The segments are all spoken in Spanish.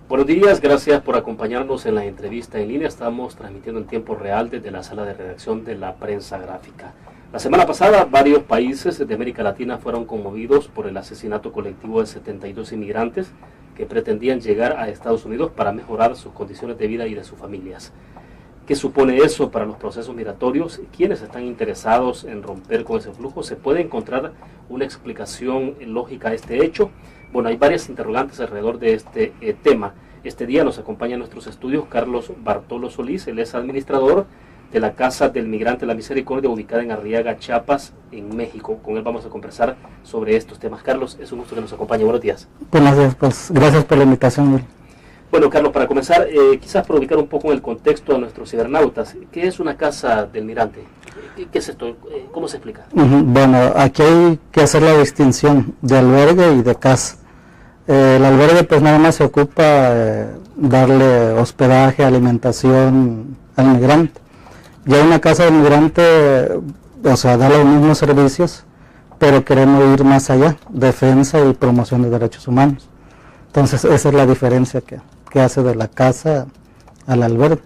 Buenos días, gracias por acompañarnos en la entrevista en línea. Estamos transmitiendo en tiempo real desde la sala de redacción de la Prensa Gráfica. La semana pasada, varios países de América Latina fueron conmovidos por el asesinato colectivo de 72 inmigrantes que pretendían llegar a Estados Unidos para mejorar sus condiciones de vida y de sus familias. ¿Qué supone eso para los procesos migratorios? ¿Quiénes están interesados en romper con ese flujo? ¿Se puede encontrar una explicación lógica a este hecho? Bueno, hay varias interrogantes alrededor de este tema. Este día nos acompaña en nuestros estudios Carlos Bartolo Solís. Él es administrador de la Casa del Migrante La Misericordia, ubicada en Arriaga, Chiapas, en México. Con él vamos a conversar sobre estos temas. Carlos, es un gusto que nos acompañe. Buenos días. Buenos días, pues gracias por la invitación. Bueno, Carlos, para comenzar, quizás por ubicar un poco en el contexto a nuestros cibernautas, ¿qué es una Casa del Migrante? ¿Qué es esto? ¿Cómo se explica? Bueno, aquí hay que hacer la distinción de albergue y de casa. El albergue pues nada más se ocupa darle hospedaje, alimentación al migrante. Ya una casa del migrante, o sea, da los mismos servicios, pero queremos ir más allá, defensa y promoción de derechos humanos. Entonces esa es la diferencia que hace de la casa al albergue.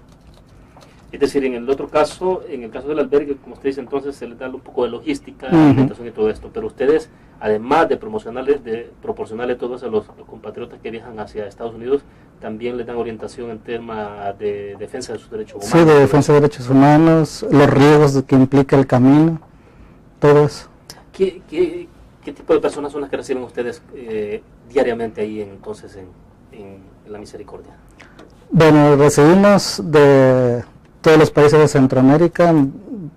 Es decir, en el otro caso, en el caso del albergue, como usted dice, entonces se le da un poco de logística, alimentación y todo esto, pero ustedes, además de proporcionarle todo eso a los compatriotas que viajan hacia Estados Unidos, también les dan orientación en temas de defensa de sus derechos humanos. Sí, de defensa de derechos humanos, los riesgos que implica el camino, todo eso. ¿Qué tipo de personas son las que reciben ustedes diariamente ahí entonces en La Misericordia? Bueno, recibimos de todos los países de Centroamérica.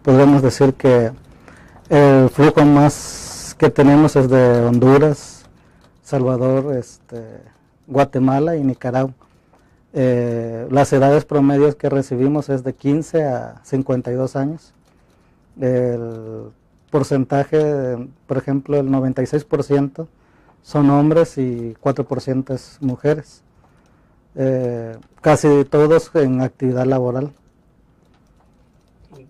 Podemos decir que el flujo más que tenemos es de Honduras, Salvador, Guatemala y Nicaragua. Las edades promedios que recibimos es de 15 a 52 años. El porcentaje, por ejemplo, el 96% son hombres y 4% es mujeres. Casi todos en actividad laboral.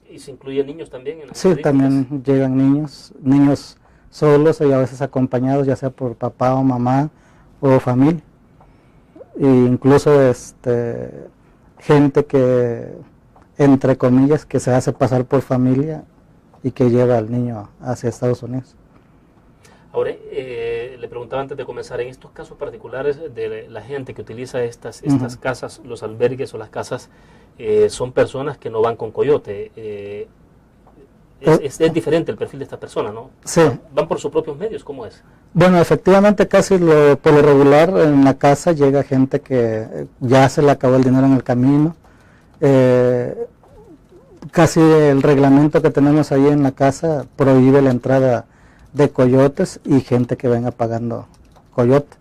¿Y se incluyen niños también? Sí, también llegan niños solos y a veces acompañados, ya sea por papá o mamá o familia. E incluso gente que, entre comillas, que se hace pasar por familia y que lleva al niño hacia Estados Unidos. Ahora, le preguntaba antes de comenzar, en estos casos particulares de la gente que utiliza estas casas, los albergues o las casas, son personas que no van con coyote. Es diferente el perfil de esta persona, ¿no? Sí. ¿Van por sus propios medios? ¿Cómo es? Bueno, efectivamente por lo regular en la casa llega gente que ya se le acabó el dinero en el camino. Casi el reglamento que tenemos ahí en la casa prohíbe la entrada de coyotes y gente que venga pagando coyote,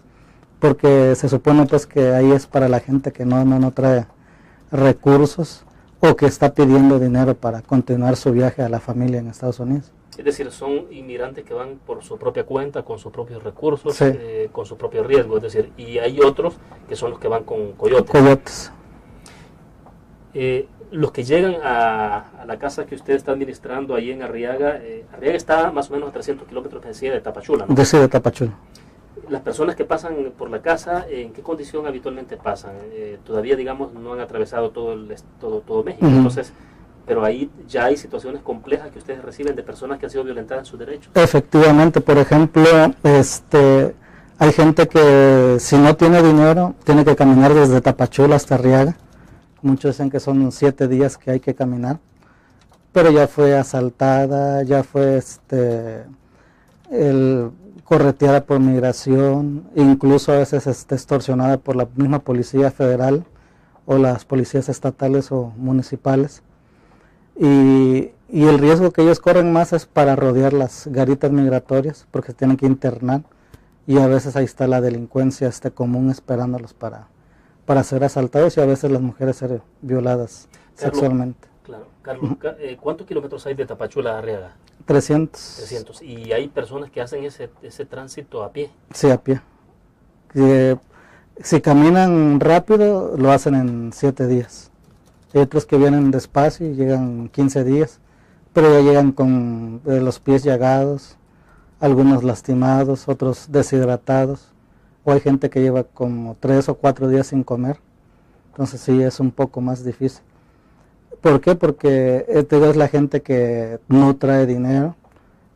porque se supone pues que ahí es para la gente que no trae recursos o que está pidiendo dinero para continuar su viaje a la familia en Estados Unidos. Es decir, son inmigrantes que van por su propia cuenta, con sus propios recursos, sí, con su propio riesgo, es decir, y hay otros que son los que van con coyotes. Coyotes. Los que llegan a la casa que usted está administrando ahí en Arriaga, Arriaga está más o menos a 300 kilómetros de Tapachula, ¿no? De Tapachula. Las personas que pasan por la casa, ¿en qué condición habitualmente pasan? Todavía, digamos, no han atravesado todo México, entonces, pero ahí ya hay situaciones complejas que ustedes reciben de personas que han sido violentadas en sus derechos. Efectivamente, por ejemplo, hay gente que si no tiene dinero, tiene que caminar desde Tapachula hasta Arriaga. Muchos dicen que son 7 días que hay que caminar, pero ya fue asaltada, ya fue correteada por migración, incluso a veces extorsionada por la misma policía federal o las policías estatales o municipales. Y el riesgo que ellos corren más es para rodear las garitas migratorias, porque se tienen que internar, y a veces ahí está la delincuencia común esperándolos para ser asaltados y a veces las mujeres ser violadas sexualmente. Claro. Carlos, ¿cuántos kilómetros hay de Tapachula a Arriaga? 300. ¿Y hay personas que hacen ese tránsito a pie? Sí, a pie. Si caminan rápido, lo hacen en 7 días. Hay otros que vienen despacio y llegan 15 días, pero ya llegan con los pies llagados, algunos lastimados, otros deshidratados, o hay gente que lleva como 3 o 4 días sin comer. Entonces sí es un poco más difícil. ¿Por qué? Porque esta es la gente que no trae dinero.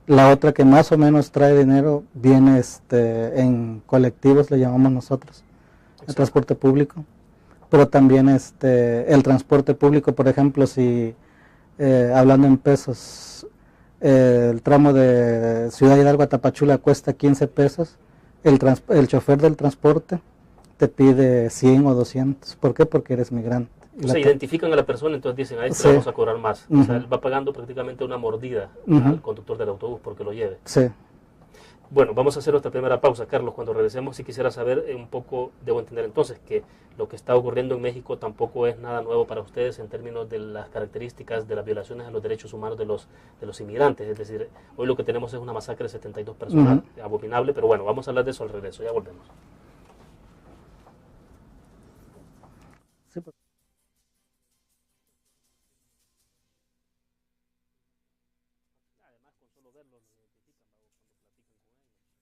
La otra que más o menos trae dinero viene en colectivos, le llamamos nosotros, el transporte público. Pero también el transporte público, por ejemplo, si hablando en pesos, el tramo de Ciudad Hidalgo a Tapachula cuesta 15 pesos, el chofer del transporte te pide 100 o 200. ¿Por qué? Porque eres migrante. O sea, identifican a la persona, entonces dicen, a este le vamos a cobrar más. O sea, él va pagando prácticamente una mordida al conductor del autobús porque lo lleve. Sí. Bueno, vamos a hacer nuestra primera pausa, Carlos. Cuando regresemos, si quisiera saber un poco, debo entender entonces que lo que está ocurriendo en México tampoco es nada nuevo para ustedes en términos de las características de las violaciones a los derechos humanos de los inmigrantes. Es decir, hoy lo que tenemos es una masacre de 72 personas, abominable, pero bueno, vamos a hablar de eso al regreso, ya volvemos. Sí, pues. Además, con solo verlos lo identifican cuando platican con ellos.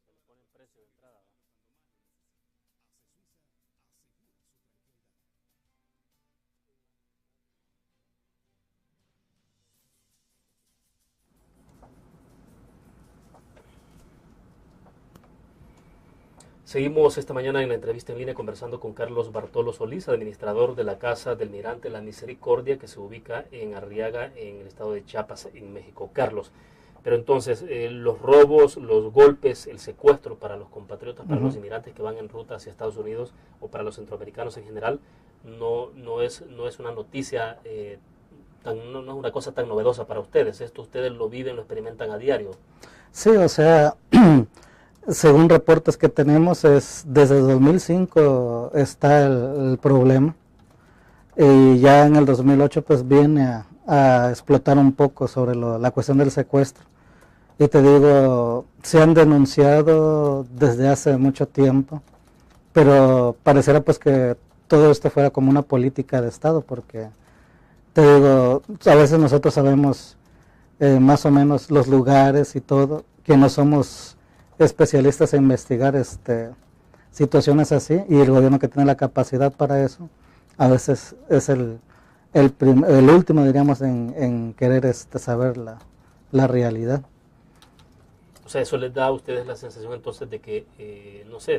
Se le ponen precio de entrada, ¿va? Seguimos esta mañana en la entrevista en línea conversando con Carlos Bartolo Solís, administrador de la Casa del Migrante La Misericordia, que se ubica en Arriaga, en el estado de Chiapas, en México. Carlos, pero entonces los robos, los golpes, el secuestro para los compatriotas, para los inmigrantes que van en ruta hacia Estados Unidos o para los centroamericanos en general, no es una noticia, no es una cosa tan novedosa para ustedes. Esto ustedes lo viven, lo experimentan a diario. Sí, o sea, según reportes que tenemos, desde 2005 está el problema, y ya en el 2008 pues viene a explotar un poco sobre la cuestión del secuestro. Y te digo, se han denunciado desde hace mucho tiempo, pero pareciera pues que todo esto fuera como una política de Estado, porque te digo, a veces nosotros sabemos más o menos los lugares y todo, que no somos especialistas en investigar situaciones así, y el gobierno que tiene la capacidad para eso, a veces es el último, diríamos, en querer saber la realidad. O sea, eso les da a ustedes la sensación entonces de que, no sé,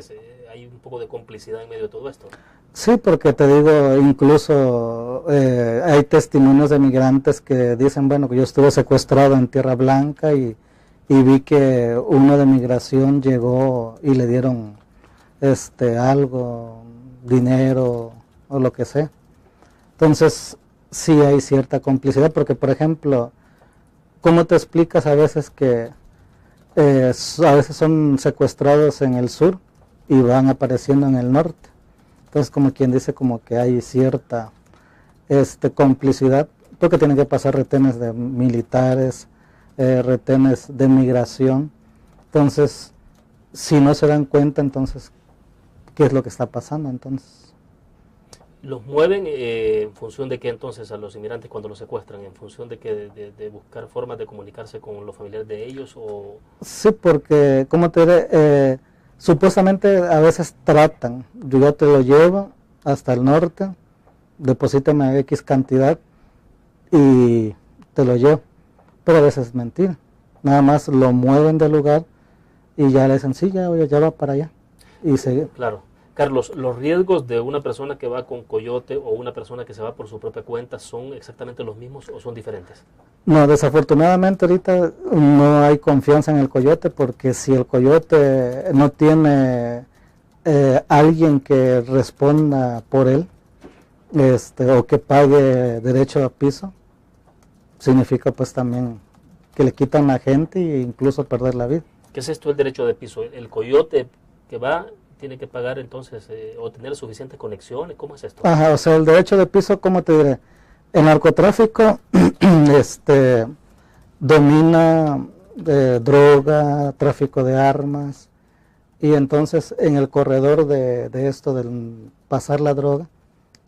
hay un poco de complicidad en medio de todo esto. Sí, porque te digo, incluso hay testimonios de migrantes que dicen, bueno, que yo estuve secuestrado en Tierra Blanca y vi que uno de migración llegó y le dieron algo, dinero o lo que sea. Entonces, sí hay cierta complicidad, porque por ejemplo, ¿cómo te explicas a veces que a veces son secuestrados en el sur y van apareciendo en el norte? Entonces, como quien dice, como que hay cierta complicidad, porque tienen que pasar retenes de militares, retenes de migración. Entonces, si no se dan cuenta, entonces, ¿qué es lo que está pasando entonces? ¿Los mueven en función de qué entonces a los inmigrantes cuando los secuestran? ¿En función de que de buscar formas de comunicarse con los familiares de ellos? O... Sí, porque, como te diré, supuestamente a veces tratan, yo te lo llevo hasta el norte, deposítame X cantidad y te lo llevo, pero a veces es mentira, nada más lo mueven del lugar y ya le dicen, sí, ya va para allá, y sigue. Claro. Carlos, ¿los riesgos de una persona que va con coyote o una persona que se va por su propia cuenta son exactamente los mismos o son diferentes? No, desafortunadamente ahorita no hay confianza en el coyote, porque si el coyote no tiene alguien que responda por él, o que pague derecho a piso, significa pues también que le quitan la gente e incluso perder la vida. ¿Qué es esto el derecho de piso? ¿El coyote que va tiene que pagar entonces o tener suficientes conexiones? ¿Cómo es esto? Ajá, o sea, el derecho de piso, ¿cómo te diré? El narcotráfico domina droga, tráfico de armas, y entonces en el corredor de esto del pasar la droga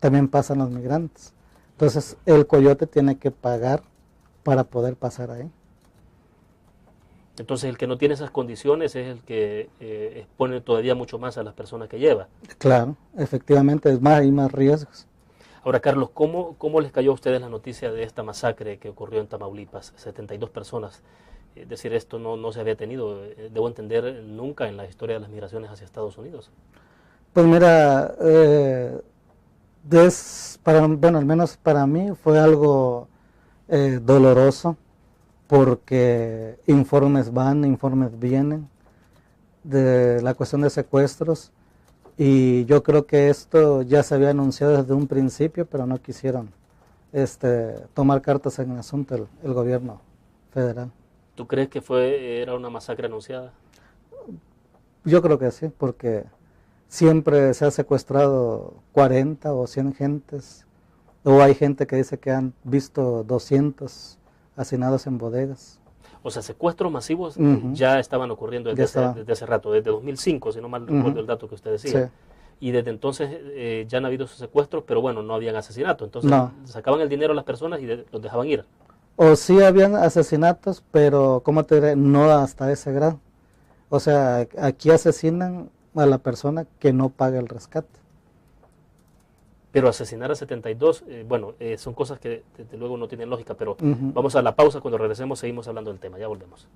también pasan los migrantes. Entonces el coyote tiene que pagar para poder pasar ahí. Entonces el que no tiene esas condiciones es el que expone todavía mucho más a las personas que lleva. Claro, efectivamente, hay más riesgos. Ahora, Carlos, ¿cómo les cayó a ustedes la noticia de esta masacre que ocurrió en Tamaulipas? 72 personas. Es decir, esto no se había tenido, debo entender, nunca en la historia de las migraciones hacia Estados Unidos. Pues mira, al menos para mí fue algo doloroso, porque informes van, informes vienen de la cuestión de secuestros, y yo creo que esto ya se había anunciado desde un principio, pero no quisieron tomar cartas en el asunto el gobierno federal. ¿Tú crees que era una masacre anunciada? Yo creo que sí, porque siempre se ha secuestrado 40 o 100 gentes, o hay gente que dice que han visto 200 hacinados en bodegas. O sea, secuestros masivos ya estaban ocurriendo desde hace rato, desde 2005, si no mal recuerdo el dato que usted decía. Sí. Y desde entonces ya han habido esos secuestros, pero bueno, no habían asesinatos. Entonces sacaban el dinero a las personas y los dejaban ir. O sí habían asesinatos, pero ¿cómo te diré? No hasta ese grado. O sea, aquí asesinan a la persona que no paga el rescate. Pero asesinar a 72, son cosas que desde luego no tienen lógica, pero vamos a la pausa. Cuando regresemos seguimos hablando del tema, ya volvemos.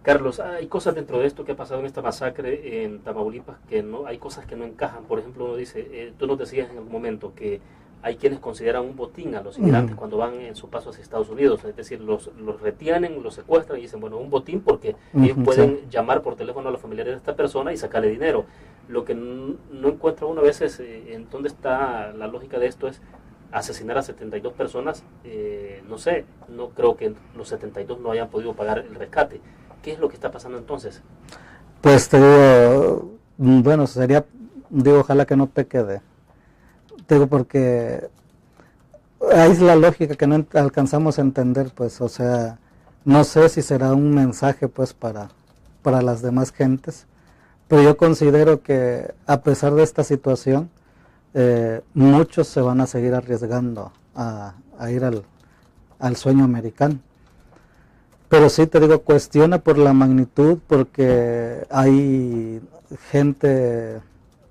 Carlos, hay cosas dentro de esto que ha pasado en esta masacre en Tamaulipas que no, hay cosas que no encajan. Por ejemplo, uno dice, tú nos decías en algún momento que hay quienes consideran un botín a los inmigrantes cuando van en su paso hacia Estados Unidos, es decir, los retienen, los secuestran y dicen, bueno, un botín porque ellos pueden llamar por teléfono a los familiares de esta persona y sacarle dinero. Lo que no encuentra uno a veces en dónde está la lógica de esto es asesinar a 72 personas, no creo que los 72 no hayan podido pagar el rescate. ¿Qué es lo que está pasando entonces? Pues te digo, bueno, ojalá que no peque te digo, porque ahí es la lógica que no alcanzamos a entender, pues, o sea, no sé si será un mensaje, pues, para las demás gentes, pero yo considero que a pesar de esta situación, muchos se van a seguir arriesgando a ir al sueño americano. Pero sí te digo, cuestiona por la magnitud, porque hay gente,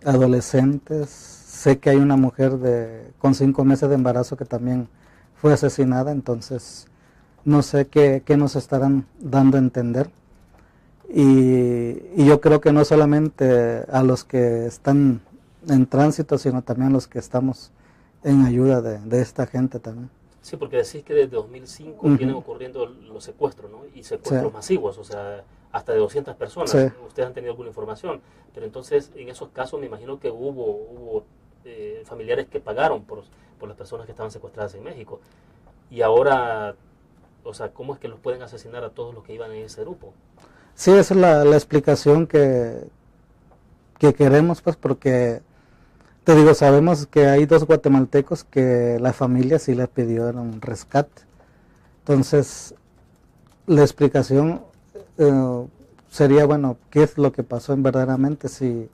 adolescentes, sé que hay una mujer con 5 meses de embarazo que también fue asesinada, entonces no sé qué nos estarán dando a entender. Y yo creo que no solamente a los que están en tránsito, sino también a los que estamos en ayuda de esta gente también. Sí, porque decís que desde 2005 vienen ocurriendo los secuestros, ¿no? Y secuestros masivos, o sea, hasta de 200 personas. Sí. Ustedes han tenido alguna información, pero entonces en esos casos me imagino que hubo familiares que pagaron por las personas que estaban secuestradas en México. Y ahora, o sea, ¿cómo es que los pueden asesinar a todos los que iban en ese grupo? Sí, esa es la explicación que queremos, pues, porque, te digo, sabemos que hay 2 guatemaltecos que la familia sí le pidieron rescate. Entonces, la explicación sería, bueno, ¿qué es lo que pasó verdaderamente? Si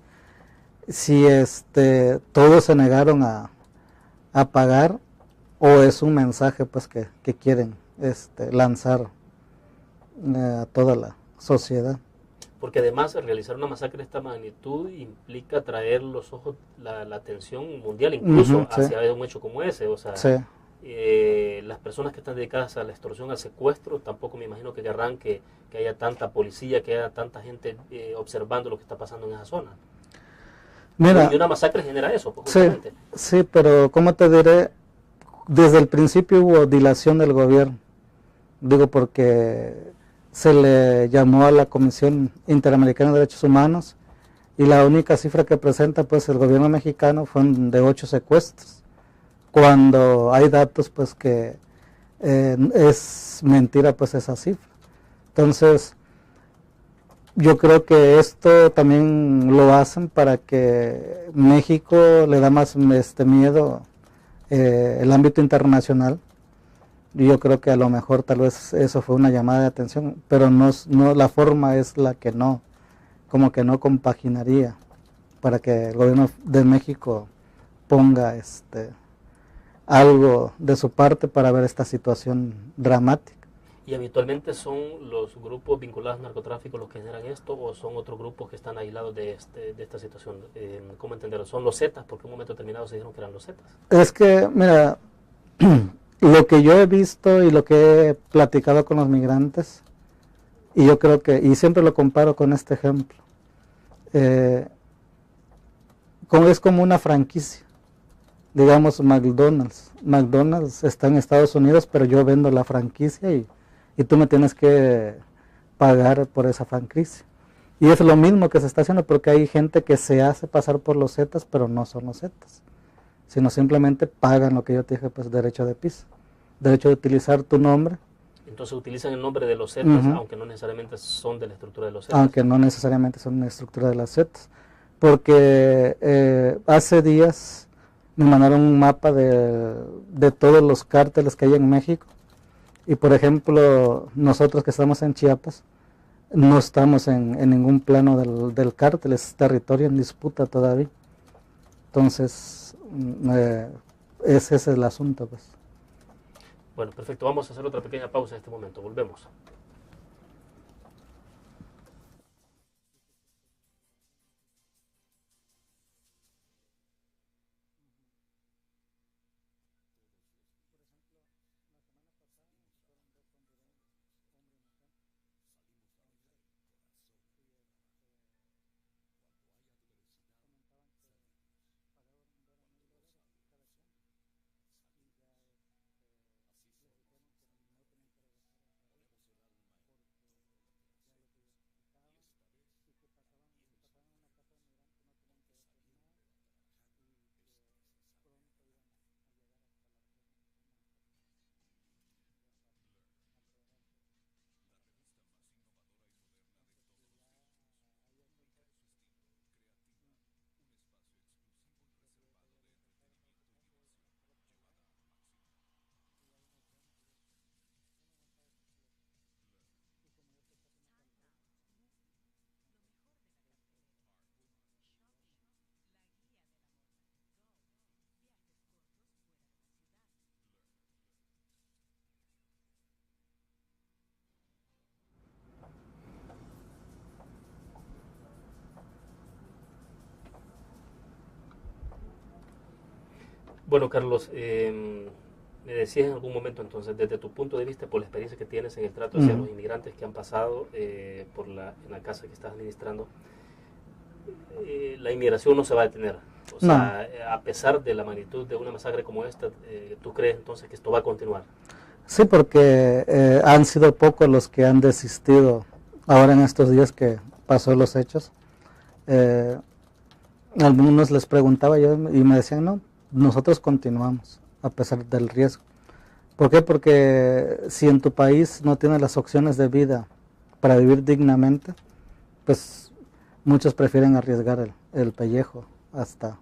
todos se negaron a pagar, o es un mensaje pues que quieren lanzar a toda la sociedad. Porque además realizar una masacre de esta magnitud implica traer los ojos, la atención mundial incluso hacia un hecho como ese. O sea, las personas que están dedicadas a la extorsión, al secuestro, tampoco me imagino que querrán que haya tanta policía, que haya tanta gente observando lo que está pasando en esa zona. Mira, y una masacre genera eso, pues, justamente. Sí, pero ¿cómo te diré? Desde el principio hubo dilación del gobierno. Digo, porque se le llamó a la Comisión Interamericana de Derechos Humanos y la única cifra que presenta pues el gobierno mexicano fue de 8 secuestros, cuando hay datos pues que es mentira pues esa cifra. Entonces, yo creo que esto también lo hacen para que México le da más miedo el ámbito internacional. Yo creo que a lo mejor tal vez eso fue una llamada de atención, pero no la forma es la que como que no compaginaría para que el gobierno de México ponga algo de su parte para ver esta situación dramática. ¿Y habitualmente son los grupos vinculados al narcotráfico los que generan esto, o son otros grupos que están aislados de esta situación? ¿Cómo entenderlo? ¿Son los Zetas? Porque en un momento determinado se dijeron que eran los Zetas. Es que, mira, lo que yo he visto y lo que he platicado con los migrantes, y yo creo que, y siempre lo comparo con este ejemplo, es como una franquicia. Digamos, McDonald's está en Estados Unidos, pero yo vendo la franquicia y tú me tienes que pagar por esa franquicia. Y es lo mismo que se está haciendo, porque hay gente que se hace pasar por los Zetas, pero no son los Zetas, sino simplemente pagan lo que yo te dije, pues derecho de piso, derecho de utilizar tu nombre. Entonces utilizan el nombre de los Zetas, aunque no necesariamente son de la estructura de los Zetas. Aunque no necesariamente son de la estructura de las Zetas, porque hace días me mandaron un mapa de todos los cárteles que hay en México. Y por ejemplo, nosotros que estamos en Chiapas, no estamos en ningún plano del cártel, es territorio en disputa todavía. Entonces, ese es el asunto, pues. Bueno, perfecto. Vamos a hacer otra pequeña pausa en este momento. Volvemos. Bueno, Carlos, me decías en algún momento entonces, desde tu punto de vista, por la experiencia que tienes en el trato hacia los inmigrantes que han pasado en la casa que estás administrando, la inmigración no se va a detener. O sea, a pesar de la magnitud de una masacre como esta, ¿tú crees entonces que esto va a continuar? Sí, porque han sido pocos los que han desistido ahora en estos días que pasó los hechos. Algunos les preguntaba yo y me decían, no, nosotros continuamos a pesar del riesgo. ¿Por qué? Porque si en tu país no tienes las opciones de vida para vivir dignamente, pues muchos prefieren arriesgar el pellejo hasta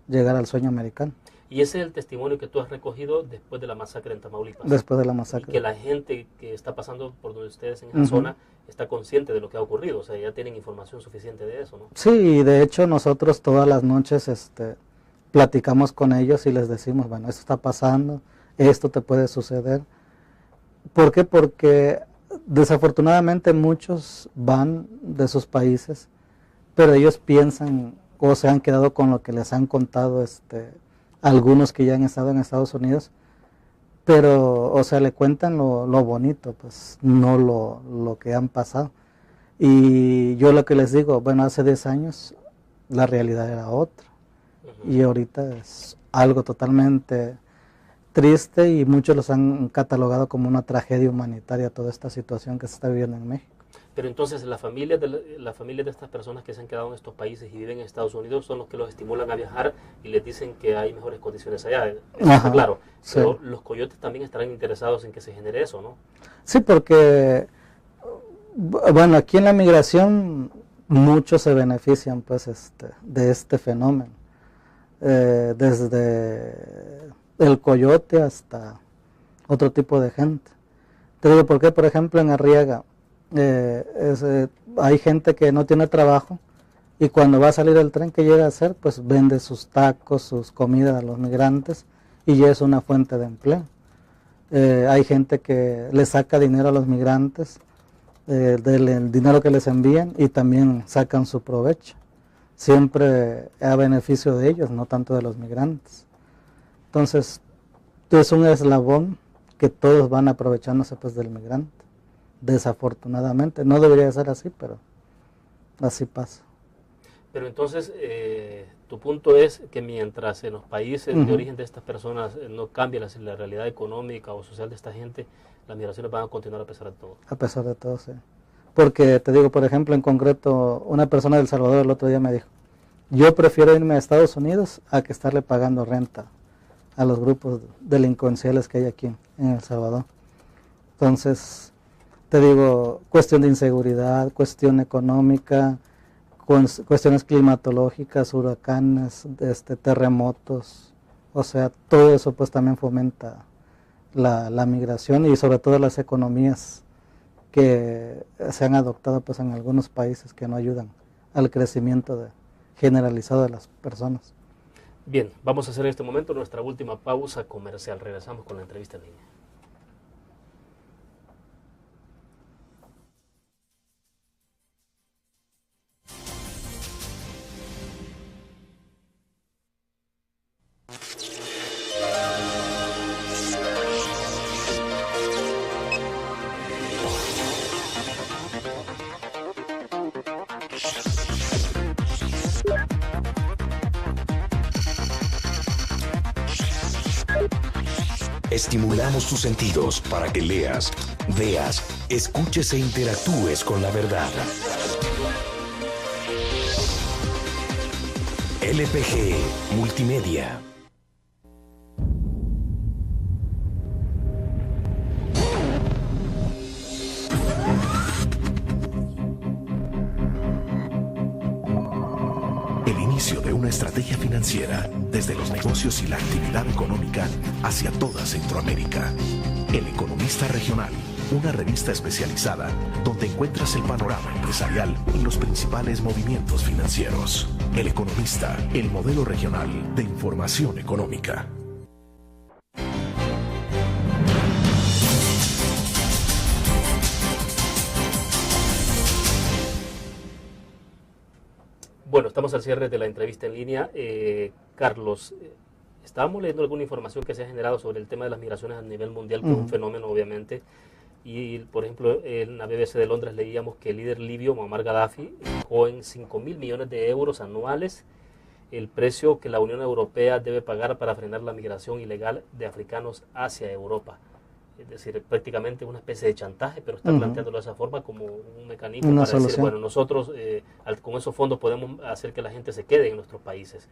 llegar al sueño americano. Y ese es el testimonio que tú has recogido después de la masacre en Tamaulipas. Después de la masacre. Y que la gente que está pasando por donde ustedes en esa zona está consciente de lo que ha ocurrido. O sea, ya tienen información suficiente de eso, ¿no? Sí, y de hecho nosotros todas las noches platicamos con ellos y les decimos, bueno, esto está pasando, esto te puede suceder. ¿Por qué? Porque desafortunadamente muchos van de sus países, pero ellos piensan o se han quedado con lo que les han contado algunos que ya han estado en Estados Unidos, pero, o sea, le cuentan lo bonito, pues, no lo que han pasado. Y yo lo que les digo, bueno, hace 10 años la realidad era otra, y ahorita es algo totalmente triste y muchos los han catalogado como una tragedia humanitaria toda esta situación que se está viviendo en México. Pero entonces las familias de estas personas que se han quedado en estos países y viven en Estados Unidos son los que los estimulan a viajar y les dicen que hay mejores condiciones allá. Eso está claro. Sí. Pero los coyotes también estarán interesados en que se genere eso, ¿no? Sí, porque, bueno, aquí en la migración muchos se benefician pues de este fenómeno. Desde el coyote hasta otro tipo de gente. Te digo, ¿por qué? Por ejemplo, en Arriaga, hay gente que no tiene trabajo y cuando va a salir el tren, ¿qué llega a hacer? Pues vende sus tacos, sus comidas a los migrantes y ya es una fuente de empleo. Hay gente que le saca dinero a los migrantes, del dinero que les envían y también sacan su provecho. Siempre a beneficio de ellos, no tanto de los migrantes. Entonces, es un eslabón que todos van aprovechándose pues del migrante. Desafortunadamente, no debería ser así, pero así pasa. Pero entonces, tu punto es que mientras en los países de origen de estas personas no cambie la realidad económica o social de esta gente, las migraciones van a continuar a pesar de todo. A pesar de todo, sí. Porque te digo, por ejemplo, en concreto, una persona de El Salvador el otro día me dijo, yo prefiero irme a Estados Unidos a que estarle pagando renta a los grupos delincuenciales que hay aquí en El Salvador. Entonces, te digo, cuestión de inseguridad, cuestión económica, cuestiones climatológicas, huracanes, terremotos, o sea, todo eso pues también fomenta la migración y sobre todo las economías que se han adoptado pues en algunos países que no ayudan al crecimiento generalizado de las personas. Bien, vamos a hacer en este momento nuestra última pausa comercial. Regresamos con la entrevista en línea. Estimulamos tus sentidos para que leas, veas, escuches e interactúes con la verdad. LPG Multimedia. El inicio de una estrategia financiera desde los negocios y la actividad económica hacia toda Centroamérica. El Economista Regional, una revista especializada donde encuentras el panorama empresarial y los principales movimientos financieros. El Economista, el modelo regional de información económica. Bueno, estamos al cierre de la entrevista en línea. Carlos, estábamos leyendo alguna información que se ha generado sobre el tema de las migraciones a nivel mundial, que es un fenómeno obviamente, Y, por ejemplo, en la BBC de Londres leíamos que el líder libio, Muammar Gaddafi, fijó en 5.000 millones de euros anuales el precio que la Unión Europea debe pagar para frenar la migración ilegal de africanos hacia Europa. Es decir, prácticamente una especie de chantaje, pero está planteándolo de esa forma como un mecanismo para decir, bueno, nosotros con esos fondos podemos hacer que la gente se quede en nuestros países.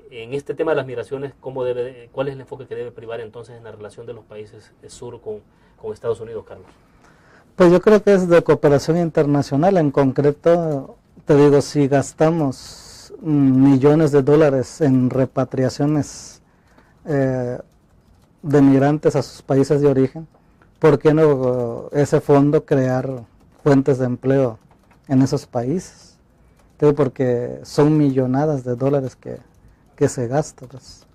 En este tema de las migraciones, ¿cuál es el enfoque que debe privar entonces en la relación de los países del sur con Estados Unidos, Carlos? Pues yo creo que es de cooperación internacional. En concreto, te digo, si gastamos millones de dólares en repatriaciones de migrantes a sus países de origen, ¿por qué no ese fondo crear fuentes de empleo en esos países? Porque son millonadas de dólares que se gastan. Pues.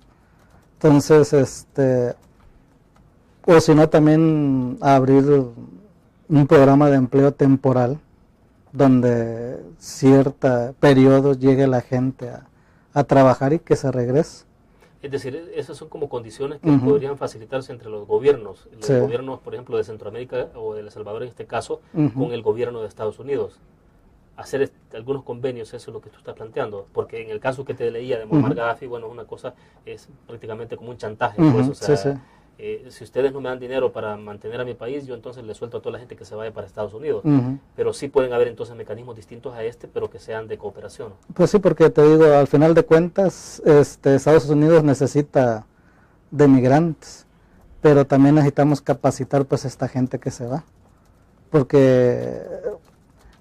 Entonces, o si no, también abrir un programa de empleo temporal donde cierto periodo llegue la gente a trabajar y que se regrese. Es decir, esas son como condiciones que podrían facilitarse entre los gobiernos, gobiernos, por ejemplo, de Centroamérica o de El Salvador en este caso, con el gobierno de Estados Unidos. Hacer algunos convenios, eso es lo que tú estás planteando, porque en el caso que te leía de Muammar Gaddafi, bueno, una cosa es prácticamente como un chantaje, pues, o sea, si ustedes no me dan dinero para mantener a mi país, yo entonces le suelto a toda la gente que se vaya para Estados Unidos, pero sí pueden haber entonces mecanismos distintos a pero que sean de cooperación. Pues sí, porque te digo, al final de cuentas, Estados Unidos necesita de migrantes, pero también necesitamos capacitar pues esta gente que se va, porque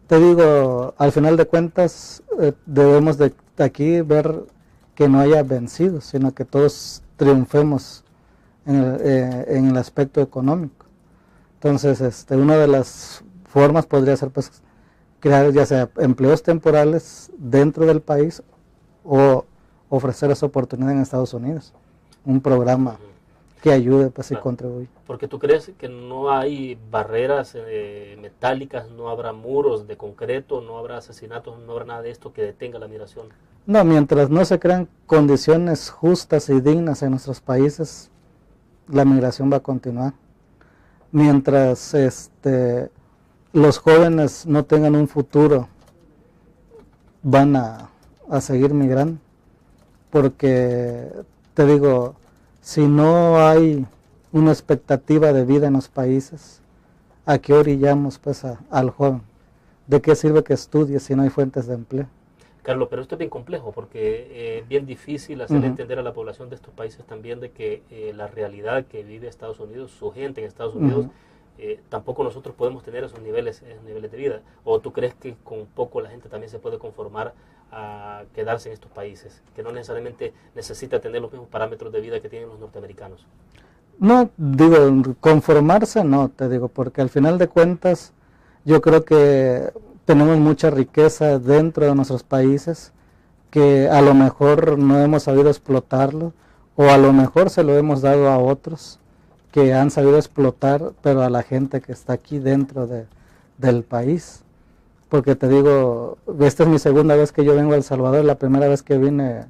te digo, al final de cuentas debemos de aquí ver que no haya vencidos, sino que todos triunfemos en el aspecto económico. Entonces, una de las formas podría ser pues crear ya sea empleos temporales dentro del país o ofrecer esa oportunidad en Estados Unidos, un programa que ayude pues y contribuye. Porque tú crees que no hay barreras metálicas, no habrá muros de concreto, no habrá asesinatos, no habrá nada de esto que detenga la migración. No, mientras no se crean condiciones justas y dignas en nuestros países, la migración va a continuar. Mientras los jóvenes no tengan un futuro, van a seguir migrando, porque te digo, si no hay una expectativa de vida en los países, ¿a qué orillamos pues al joven? ¿De qué sirve que estudie si no hay fuentes de empleo? Carlos, pero esto es bien complejo porque es bien difícil hacer entender a la población de estos países también de que la realidad que vive Estados Unidos, su gente en Estados Unidos, tampoco nosotros podemos tener esos niveles de vida. ¿O tú crees que con poco la gente también se puede conformar a quedarse en estos países, que no necesariamente necesita tener los mismos parámetros de vida que tienen los norteamericanos? No, digo, conformarse no, te digo, porque al final de cuentas yo creo que tenemos mucha riqueza dentro de nuestros países que a lo mejor no hemos sabido explotarlo, o a lo mejor se lo hemos dado a otros que han sabido explotar, pero a la gente que está aquí dentro del país. Porque te digo, esta es mi segunda vez que yo vengo a El Salvador. La primera vez que vine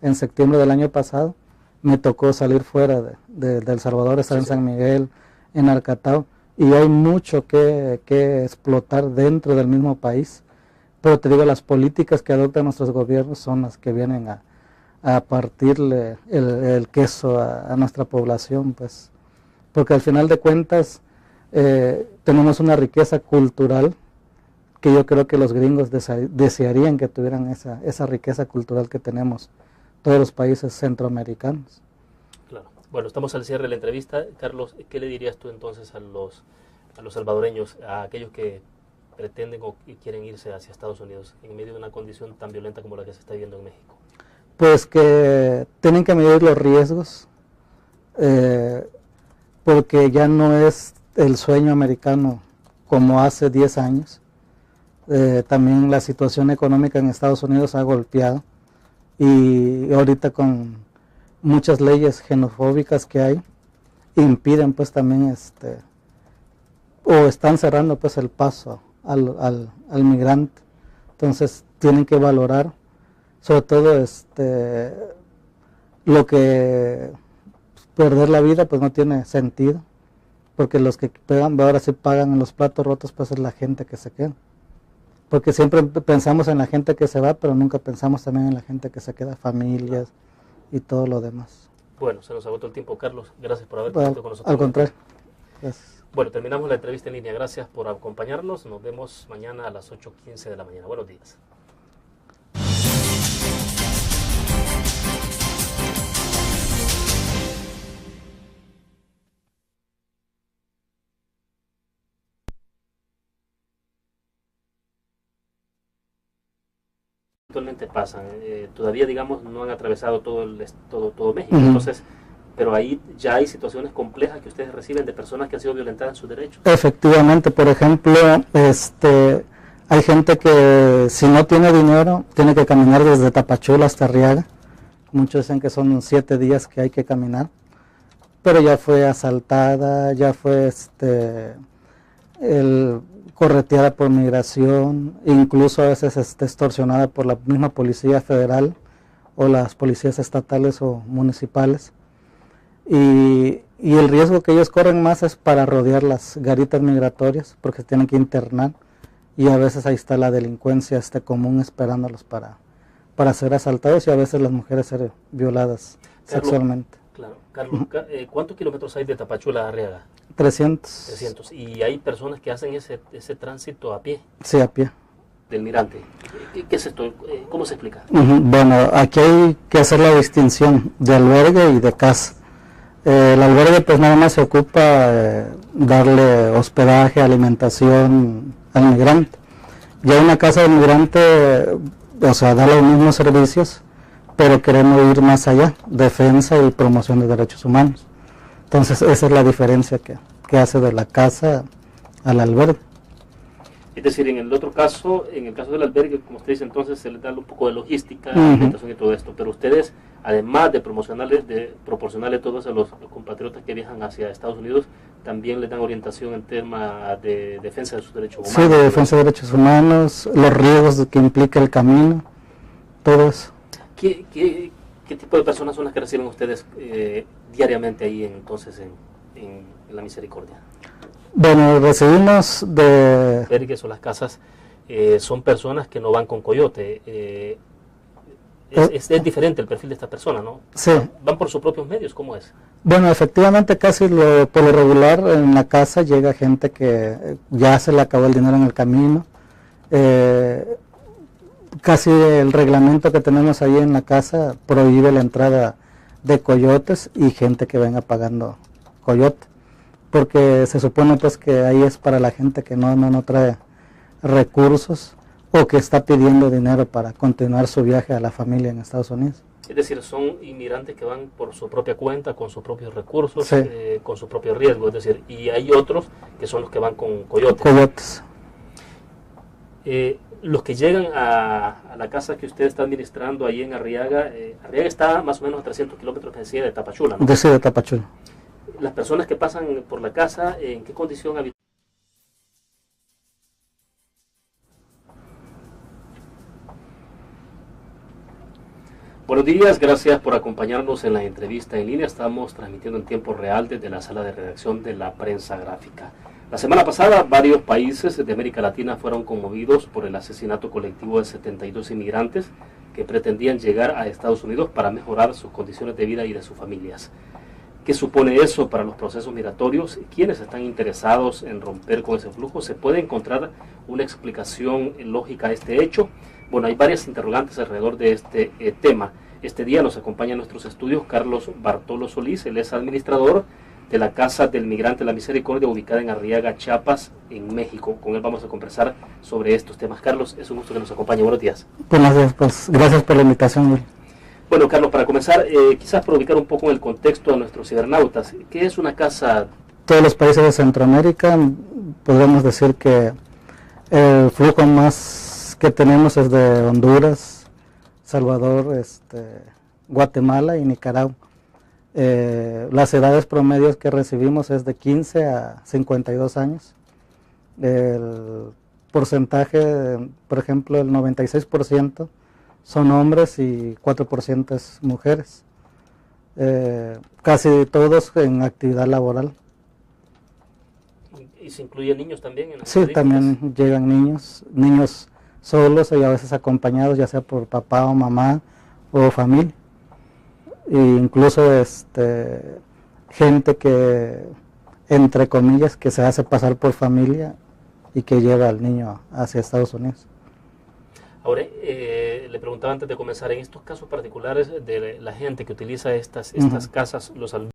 en septiembre del año pasado, me tocó salir fuera de El Salvador, estar en San Miguel, en Arcatao, y hay mucho que explotar dentro del mismo país. Pero te digo, las políticas que adoptan nuestros gobiernos son las que vienen a partirle el queso a nuestra población, pues. Porque al final de cuentas tenemos una riqueza cultural que yo creo que los gringos desearían que tuvieran esa riqueza cultural que tenemos todos los países centroamericanos. Claro. Bueno, estamos al cierre de la entrevista. Carlos, ¿qué le dirías tú entonces a los salvadoreños, a aquellos que pretenden o quieren irse hacia Estados Unidos en medio de una condición tan violenta como la que se está viviendo en México? Pues que tienen que medir los riesgos, porque ya no es el sueño americano como hace 10 años. También la situación económica en Estados Unidos ha golpeado, y ahorita con muchas leyes xenofóbicas que hay, impiden pues también o están cerrando pues el paso al migrante. Entonces tienen que valorar sobre todo lo que perder la vida pues no tiene sentido, porque los que pegan, ahora sí pagan los platos rotos, pues es la gente que se queda. Porque siempre pensamos en la gente que se va, pero nunca pensamos también en la gente que se queda, familias y todo lo demás. Bueno, se nos agotó el tiempo, Carlos. Gracias por haber estado con nosotros. Al contrario. Gracias. Bueno, terminamos la entrevista en línea. Gracias por acompañarnos. Nos vemos mañana a las 8:15 de la mañana. Buenos días. Actualmente pasan, todavía digamos no han atravesado todo México, entonces, pero ahí ya hay situaciones complejas que ustedes reciben de personas que han sido violentadas en sus derechos. Efectivamente, por ejemplo, hay gente que si no tiene dinero tiene que caminar desde Tapachula hasta Arriaga. Muchos dicen que son 7 días que hay que caminar, pero ya fue asaltada, ya fue correteada por migración, incluso a veces extorsionada por la misma policía federal o las policías estatales o municipales. Y el riesgo que ellos corren más es para rodear las garitas migratorias, porque se tienen que internar, y a veces ahí está la delincuencia común esperándolos para ser asaltados, y a veces las mujeres ser violadas sexualmente. Claro. Carlos, ¿cuántos kilómetros hay de Tapachula a Arriaga? 300. 300. ¿Y hay personas que hacen ese tránsito a pie? Sí, a pie. Del migrante. ¿Qué es esto? ¿Cómo se explica? Bueno, aquí hay que hacer la distinción de albergue y de casa. El albergue pues nada más se ocupa darle hospedaje, alimentación al migrante. Ya una casa del migrante, o sea, da los mismos servicios, pero queremos ir más allá, defensa y promoción de derechos humanos. Entonces esa es la diferencia que hace de la casa al albergue. Es decir, en el caso del albergue, como usted dice, entonces se les da un poco de logística, alimentación y todo esto, pero ustedes, además de proporcionarle todo eso a los compatriotas que viajan hacia Estados Unidos, también les dan orientación en tema de defensa de sus derechos humanos. Sí, de defensa de derechos humanos, los riesgos que implica el camino, todo eso. ¿Qué tipo de personas son las que reciben ustedes diariamente ahí entonces en la Misericordia? Bueno, recibimos de... Albergues o las casas son personas que no van con coyote. Es diferente el perfil de esta persona, ¿no? Sí. ¿Van por sus propios medios? ¿Cómo es? Bueno, efectivamente por lo regular en la casa llega gente que ya se le acabó el dinero en el camino. Casi el reglamento que tenemos ahí en la casa prohíbe la entrada de coyotes y gente que venga pagando coyote, porque se supone pues que ahí es para la gente que no trae recursos o que está pidiendo dinero para continuar su viaje a la familia en Estados Unidos. Es decir, son inmigrantes que van por su propia cuenta, con sus propios recursos, sí, con su propio riesgo, es decir, y hay otros que son los que van con coyotes. Coyotes. Los que llegan a la casa que usted está administrando ahí en Arriaga, Arriaga está más o menos a 300 kilómetros de Tapachula, ¿no? De Tapachula. Las personas que pasan por la casa, ¿en qué condición habitual? Buenos días, gracias por acompañarnos en la entrevista en línea. Estamos transmitiendo en tiempo real desde la sala de redacción de la Prensa Gráfica. La semana pasada, varios países de América Latina fueron conmovidos por el asesinato colectivo de 72 inmigrantes que pretendían llegar a Estados Unidos para mejorar sus condiciones de vida y de sus familias. ¿Qué supone eso para los procesos migratorios? ¿Quiénes están interesados en romper con ese flujo? ¿Se puede encontrar una explicación lógica a este hecho? Bueno, hay varias interrogantes alrededor de este tema. Este día nos acompaña en nuestros estudios Carlos Bartolo Solís, él es administrador de la Casa del Migrante La Misericordia, ubicada en Arriaga, Chiapas, en México. Con él vamos a conversar sobre estos temas. Carlos, es un gusto que nos acompañe. Buenos días. Buenos días, pues gracias por la invitación, Will. Bueno, Carlos, para comenzar, quizás para ubicar un poco en el contexto a nuestros cibernautas, ¿qué es una casa? Todos los países de Centroamérica, podríamos decir que el flujo más que tenemos es de Honduras, Salvador, Guatemala y Nicaragua. Las edades promedios que recibimos es de 15 a 52 años. El porcentaje, por ejemplo, el 96% son hombres y 4% es mujeres. Casi todos en actividad laboral. ¿Y se incluyen niños también en las Sí, estadísticas? también llegan niños solos y a veces acompañados, ya sea por papá o mamá o familia. E incluso gente que, entre comillas, que se hace pasar por familia y que lleva al niño hacia Estados Unidos. Ahora, le preguntaba antes de comenzar, en estos casos particulares de la gente que utiliza estas casas, los